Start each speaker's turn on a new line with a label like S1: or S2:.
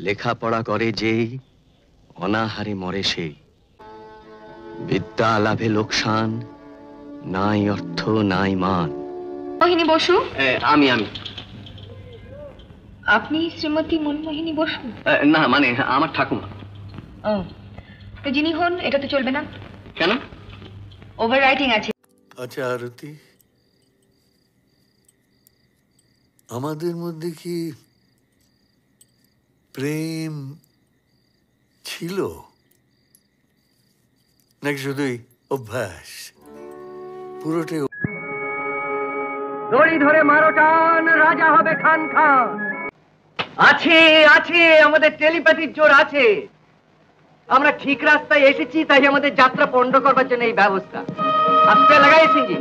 S1: লেখাপড়া করে যেই অনাহারে মরে সেই। বিদ্যা লাভে লোকসান, নাই অর্থ নাই মান।
S2: মোহিনী বসু?
S1: আমি
S2: আপনি শ্রীমতী মনমোহিনী বসু?
S1: না, মানে আমার ঠাকুমা।
S2: ও, তো যিনি হন এটা তো চলবে না।
S1: কেন?
S2: ওভার রাইটিং আছে।
S3: আচ্ছা আরতি, আমাদের মধ্যে কি প্রেম ছিল নাকি শুধুই অভ্যাস? পুরোটাই
S4: দড়ি ধরে মারো টান, রাজা হবে খান খান। আছে আছে, আমাদের টেলিপ্যাথির জোর আছে। আমরা ঠিক রাস্তায় এসেছি, তাই আমাদের যাত্রা পণ্ড করবার জন্য এই ব্যবস্থা। আস্তে লাগাই সিংজি।